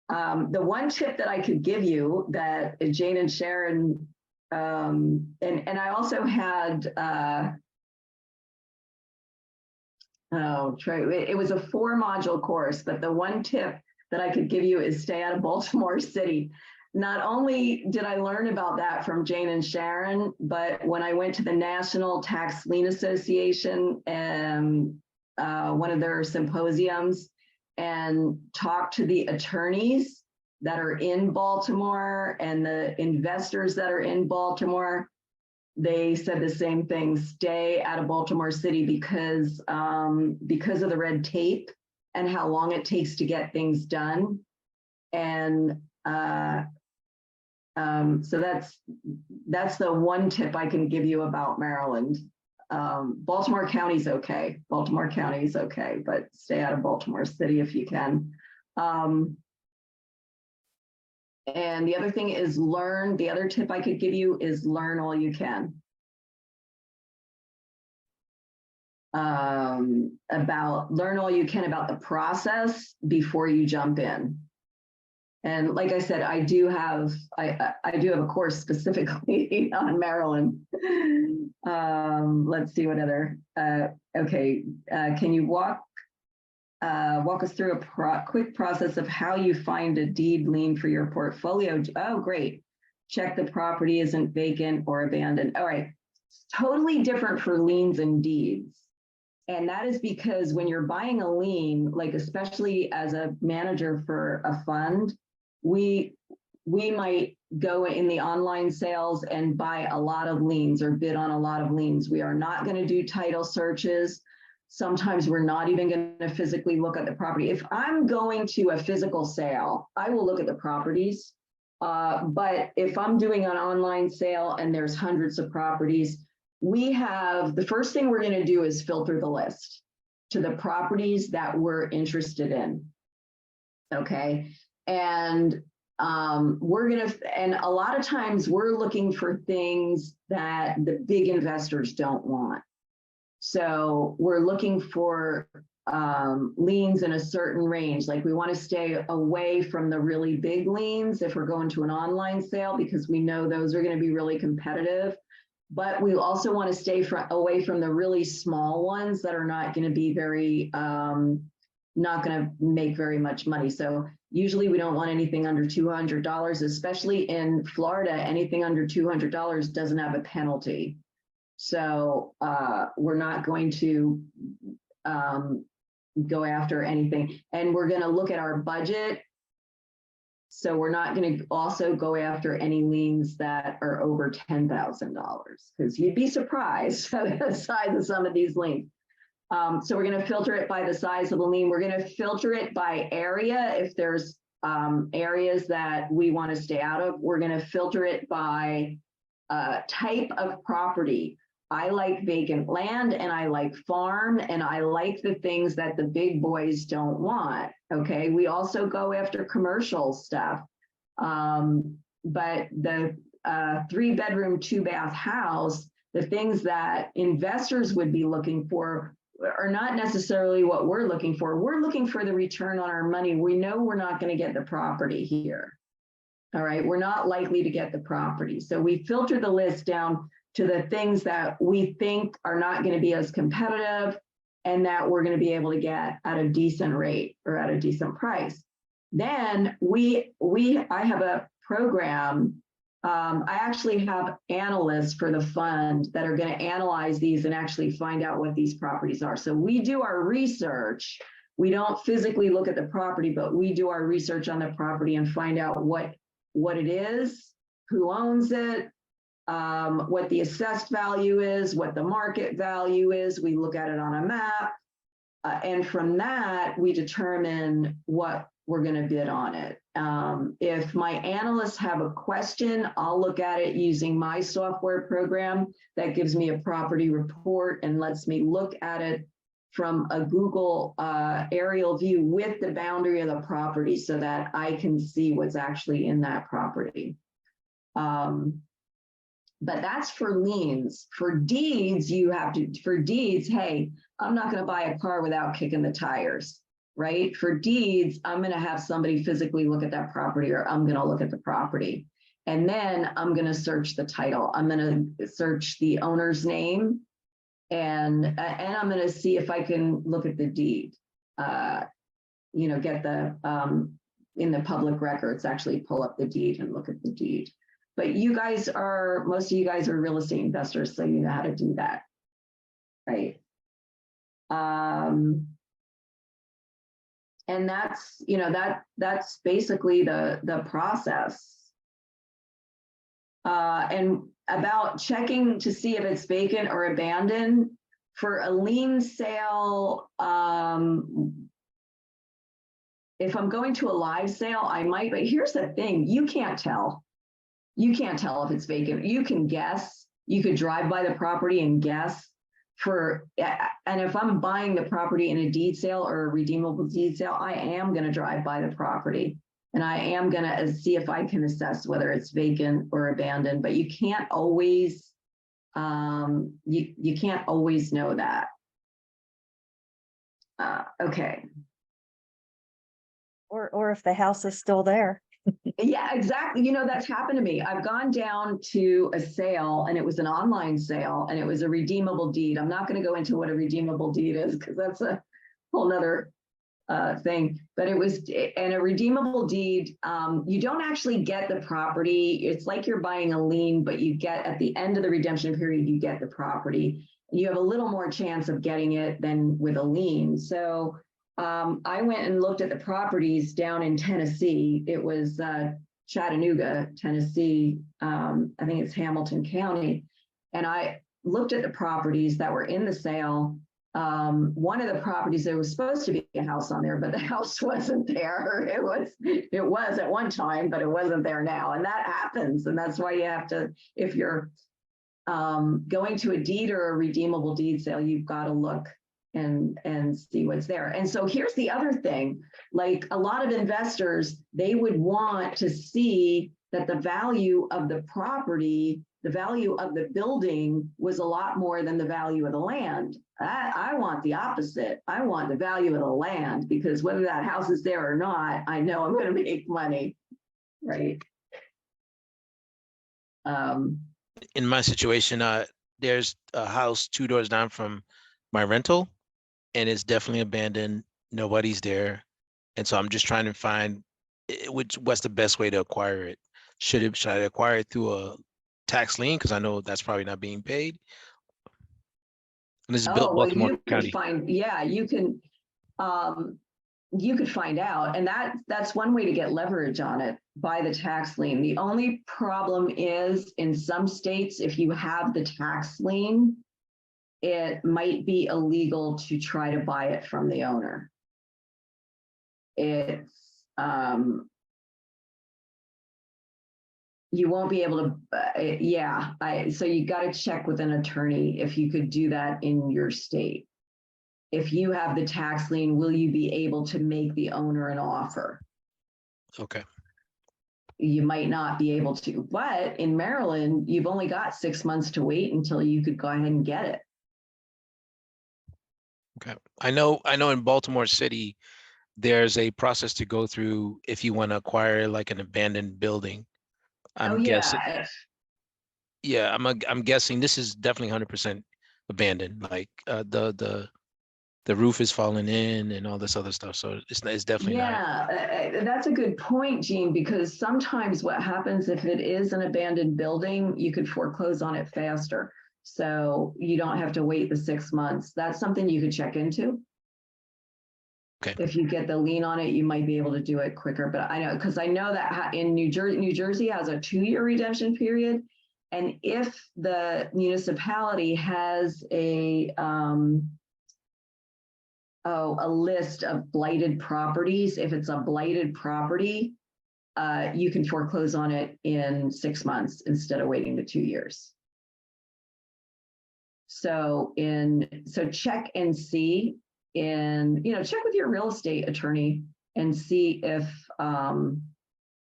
the one tip that I could give you that Jane and Sharon, and I also had, it was a 4-module course, but the one tip that I could give you is stay out of Baltimore City. Not only did I learn about that from Jane and Sharon, but when I went to the National Tax Lien Association and one of their symposiums and talked to the attorneys that are in Baltimore and the investors that are in Baltimore, they said the same thing: stay out of Baltimore City because of the red tape and how long it takes to get things done. And so that's the one tip I can give you about Maryland. Baltimore County's okay. Baltimore County is okay, but stay out of Baltimore City if you can. And the other thing is the other tip I could give you is learn all you can. Learn all you can about the process before you jump in. And like I said, I do have a course specifically on Maryland. Let's see what other, okay. Can you walk us through a quick process of how you find a deed lien for your portfolio? Oh, great. Check the property isn't vacant or abandoned. All right. It's totally different for liens and deeds. And that is because when you're buying a lien, like especially as a manager for a fund, we might go in the online sales and buy a lot of liens or bid on a lot of liens. We are not going to do title searches. Sometimes we're not even going to physically look at the property. If I'm going to a physical sale, I will look at the properties. But if I'm doing an online sale and there's hundreds of properties, the first thing we're going to do is filter the list to the properties that we're interested in. Okay. And and a lot of times we're looking for things that the big investors don't want. So we're looking for liens in a certain range. Like we want to stay away from the really big liens if we're going to an online sale, because we know those are going to be really competitive. But we also want to stay away from the really small ones that are not going to be very, not going to make very much money. So usually we don't want anything under $200, especially in Florida. Anything under $200 doesn't have a penalty. So we're not going to go after anything. And we're going to look at our budget. So we're not going to also go after any liens that are over $10,000, because you'd be surprised at the size of some of these liens. So we're going to filter it by the size of the lien. We're going to filter it by area. If there's areas that we want to stay out of. We're going to filter it by type of property. I like vacant land and I like farm and I like the things that the big boys don't want. Okay. We also go after commercial stuff. But the 3-bedroom, 2-bath house, the things that investors would be looking for are not necessarily what we're looking for. We're looking for the return on our money. We know we're not going to get the property here. All right. We're not likely to get the property. So we filter the list down to the things that we think are not going to be as competitive and that we're going to be able to get at a decent rate or at a decent price. Then I have a program. I actually have analysts for the fund that are going to analyze these and actually find out what these properties are. So we do our research. We don't physically look at the property, but we do our research on the property and find out what it is, who owns it, what the assessed value is, what the market value is. We look at it on a map. And from that, we determine what we're going to bid on it. If my analysts have a question, I'll look at it using my software program that gives me a property report and lets me look at it from a Google aerial view with the boundary of the property so that I can see what's actually in that property. But that's for liens. For deeds, hey, I'm not going to buy a car without kicking the tires, right? For deeds, I'm going to have somebody physically look at that property, or I'm going to look at the property. And then I'm going to search the title. I'm going to search the owner's name, and I'm going to see if I can look at the deed, get the, in the public records, actually pull up the deed and look at the deed. But most of you guys are real estate investors, so you know how to do that, right? And that's, that's basically the process. And about checking to see if it's vacant or abandoned, for a lien sale, if I'm going to a live sale, I might, but here's the thing, you can't tell. You can't tell if it's vacant. You can guess. You could drive by the property and guess. And if I'm buying the property in a deed sale or a redeemable deed sale, I am going to drive by the property and I am going to see if I can assess whether it's vacant or abandoned. But you can't always, you can't always know that. Okay. Or if the house is still there. Yeah, exactly. That's happened to me. I've gone down to a sale and it was an online sale and it was a redeemable deed. I'm not going to go into what a redeemable deed is because that's a whole nother thing, but it was, and a redeemable deed, you don't actually get the property. It's like you're buying a lien, but you get at the end of the redemption period, you get the property. You have a little more chance of getting it than with a lien. So I went and looked at the properties down in Tennessee. It was Chattanooga, Tennessee. I think it's Hamilton County. And I looked at the properties that were in the sale. One of the properties, there was supposed to be a house on there, but the house wasn't there. It was at one time, but it wasn't there now. And that happens. And that's why you have to, if you're going to a deed or a redeemable deed sale, you've got to look and see what's there. And so here's the other thing, like a lot of investors, they would want to see that the value of the property, the value of the building was a lot more than the value of the land. I want the opposite. I want the value of the land, because whether that house is there or not, I know I'm going to make money, right? In my situation, there's a house 2 doors down from my rental, and it's definitely abandoned. Nobody's there. And so I'm just trying to find what's the best way to acquire it. Should I acquire it through a tax lien? Because I know that's probably not being paid. And this is built Baltimore County. You could find out, and that's one way to get leverage on it, by the tax lien. The only problem is in some states, if you have the tax lien, it might be illegal to try to buy it from the owner. It's you won't be able to, so you got to check with an attorney if you could do that in your state. If you have the tax lien, will you be able to make the owner an offer? Okay. You might not be able to, but in Maryland, you've only got 6 months to wait until you could go ahead and get it. Okay. I know in Baltimore City, there's a process to go through if you want to acquire like an abandoned building. I'm guessing. Yeah, I'm guessing this is definitely 100% abandoned. Like the roof is falling in and all this other stuff. So it's definitely not. Yeah, that's a good point, Gene, because sometimes what happens if it is an abandoned building, you could foreclose on it faster. So you don't have to wait the 6 months. That's something you could check into. Okay. If you get the lien on it, you might be able to do it quicker. But I know, because I know that in New Jersey has a 2-year redemption period. And if the municipality has a list of blighted properties, if it's a blighted property, you can foreclose on it in 6 months instead of waiting the 2 years. So check and see check with your real estate attorney and see if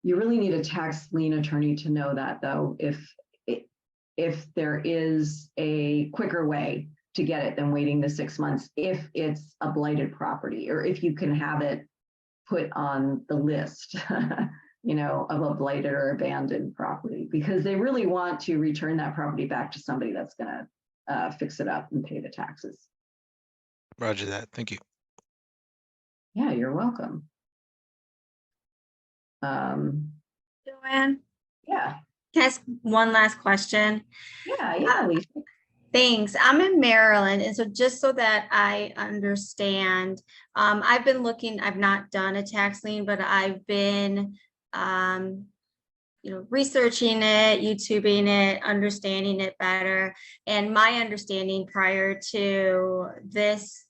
you really need a tax lien attorney to know that, though, if there is a quicker way to get it than waiting the 6 months, if it's a blighted property, or if you can have it put on the list, of a blighted or abandoned property, because they really want to return that property back to somebody that's going to fix it up and pay the taxes. Roger that. Thank you. Yeah, you're welcome. Joanne, Yeah, can I ask one last question? yeah, Lisa. Thanks. I'm in Maryland, and so just so that I understand, I've been looking, I've not done a tax lien, but I've been researching it, YouTubing it, understanding it better. And my understanding prior to this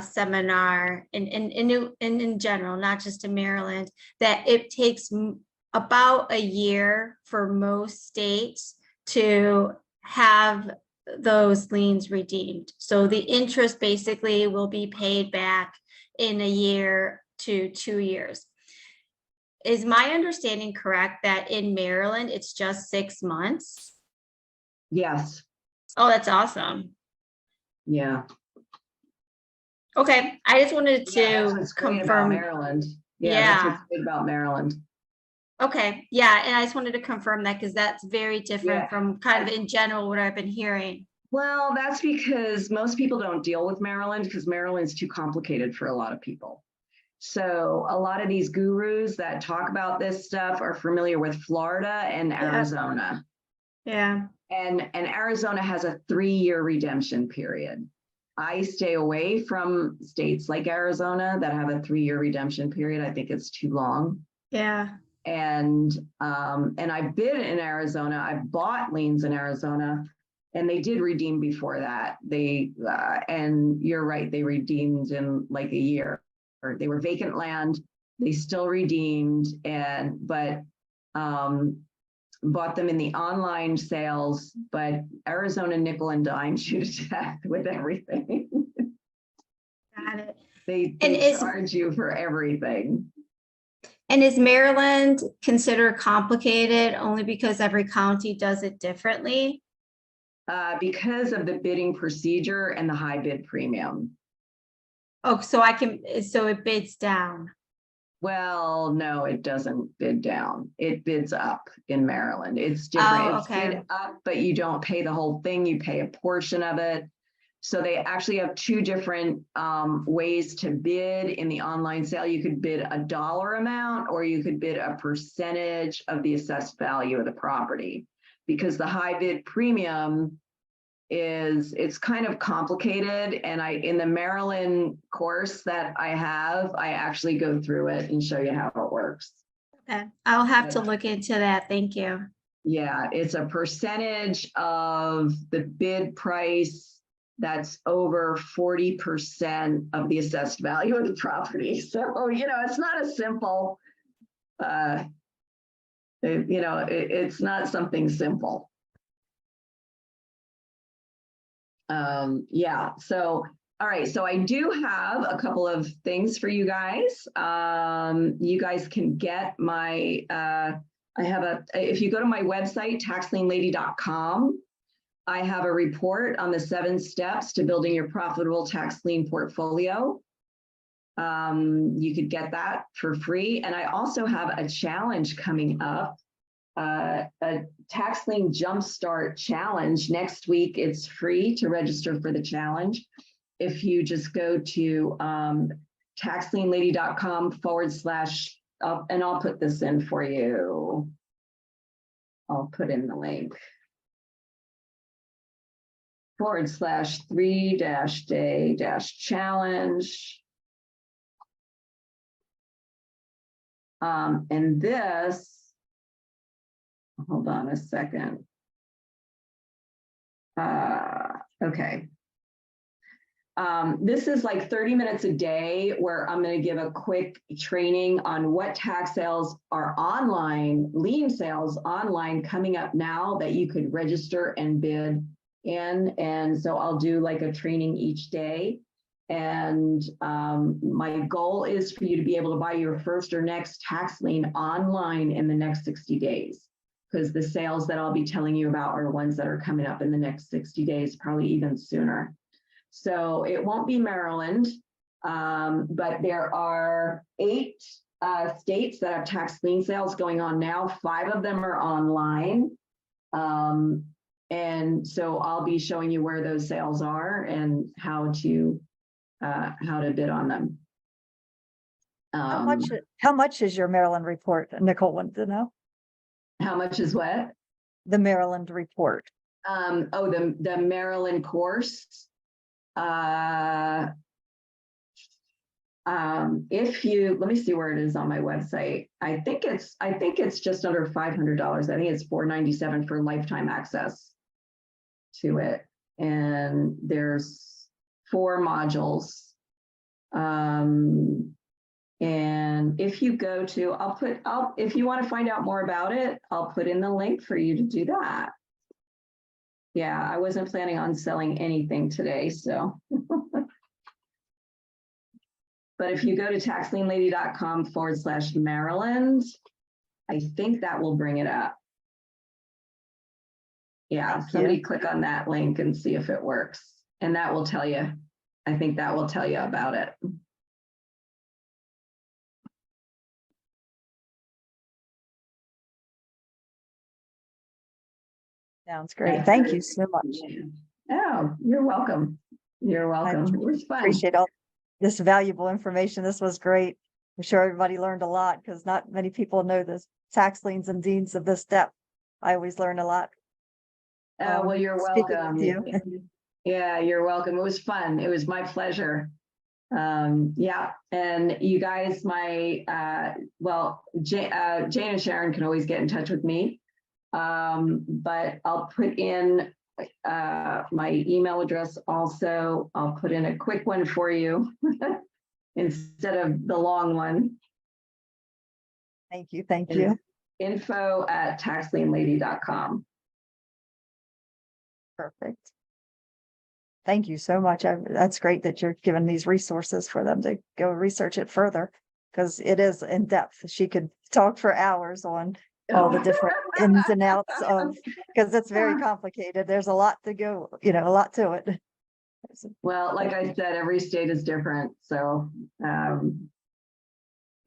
seminar in general, not just in Maryland, that it takes about a year for most states to have those liens redeemed. So the interest basically will be paid back in a year to 2 years. Is my understanding correct that in Maryland, it's just 6 months? Yes. Oh, that's awesome. Yeah. Okay, I just wanted That's to what's great about confirm. Maryland. That's Yeah. what's great about Maryland. Okay, yeah, and I just wanted to confirm that because that's very different Yeah. from kind of in general what I've been hearing. Well, that's because most people don't deal with Maryland because Maryland's too complicated for a lot of people. So a lot of these gurus that talk about this stuff are familiar with Florida and Arizona. Yeah. And Arizona has a 3-year redemption period. I stay away from states like Arizona that have a 3-year redemption period. I think it's too long. Yeah. And I bid in Arizona. I bought liens in Arizona, and they did redeem before that. They and you're right, they redeemed in like a year, or they were vacant land. They still redeemed, but bought them in the online sales. But Arizona nickel and dime you to death with everything. Got it. They charge you for everything. And is Maryland considered complicated only because every county does it differently? Because of the bidding procedure and the high bid premium. Oh, so it bids down. Well, no, it doesn't bid down. It bids up in Maryland. It's different. Oh, It's okay. bid up, but you don't pay the whole thing. You pay a portion of it. So they actually have 2 different ways to bid in the online sale. You could bid a dollar amount, or you could bid a percentage of the assessed value of the property. Because the high bid premium it's kind of complicated. And in the Maryland course that I have, I actually go through it and show you how it works. Okay, I'll have to look into that. Thank you. Yeah, it's a percentage of the bid price that's over 40% of the assessed value of the property. So, it's not a simple It's not something simple. Yeah, so, all right, so I do have a couple of things for you guys. You guys can get my, if you go to my website, taxlienlady.com, I have a report on the 7 steps to building your profitable tax lien portfolio. You could get that for free. And I also have a challenge coming up, a tax lien jumpstart challenge. Next week, it's free to register for the challenge. If you just go to taxlienlady.com / and I'll put this in for you. I'll put in the link. / 3-day-challenge. And this, hold on a second. Okay. This is like 30 minutes a day where I'm going to give a quick training on what tax sales are online, lien sales online coming up now that you could register and bid in. And so I'll do like a training each day. And my goal is for you to be able to buy your first or next tax lien online in the next 60 days. Because the sales that I'll be telling you about are ones that are coming up in the next 60 days, probably even sooner. So it won't be Maryland, but there are 8 states that have tax lien sales going on now. 5 of them are online. And so I'll be showing you where those sales are and how to bid on them. How much is your Maryland report? Nicole wanted to know. How much is what? The Maryland report. The Maryland course. If you, let me see where it is on my website. I think it's just under $500. I think it's $497 for lifetime access to it. And there's 4 modules. And if you go to, if you want to find out more about it, I'll put in the link for you to do that. Yeah, I wasn't planning on selling anything today, so. But if you go to taxlienlady.com / Maryland, I think that will bring it up. Yeah, somebody click on that link and see if it works. And that will tell you, I think that will tell you about it. Sounds great. Thank you so much. Oh, you're welcome. You're welcome. It was fun. Appreciate all this valuable information. This was great. I'm sure everybody learned a lot because not many people know the tax liens and deeds of this step. I always learn a lot. Well, you're welcome. Yeah, you're welcome. It was fun. It was my pleasure. Yeah, and you guys, Jane and Sharon can always get in touch with me. But I'll put in my email address also. I'll put in a quick one for you instead of the long one. Thank you. Thank you. info@taxlienlady.com. Perfect. Thank you so much. That's great that you're giving these resources for them to go research it further because it is in depth. She could talk for hours on all the different ins and outs of, because it's very complicated. There's a lot to go, a lot to it. Well, like I said, every state is different. So, and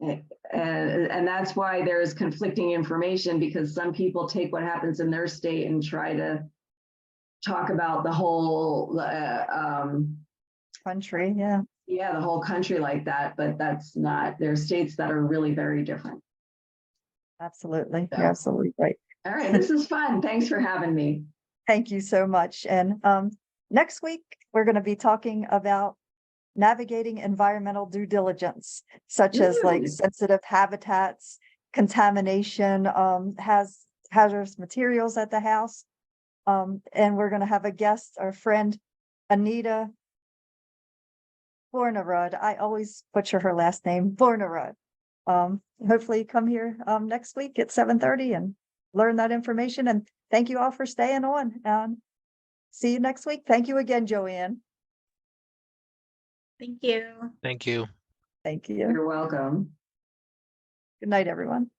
that's why there's conflicting information, because some people take what happens in their state and try to talk about the whole country. Yeah. Yeah, the whole country like that, but that's not, there's states that are really very different. Absolutely. So. You're absolutely right. All right, this is fun. Thanks for having me. Thank you so much. And next week, we're going to be talking about navigating environmental due diligence, such as like sensitive habitats, contamination, has hazardous materials at the house. And we're going to have a guest, our friend, Anita Bornerud. I always butcher her last name, Bornerud. Hopefully come here next week at 7:30 and learn that information. And thank you all for staying on. And see you next week. Thank you again, Joanne. Thank you. Thank you. Thank you. You're welcome. Good night, everyone.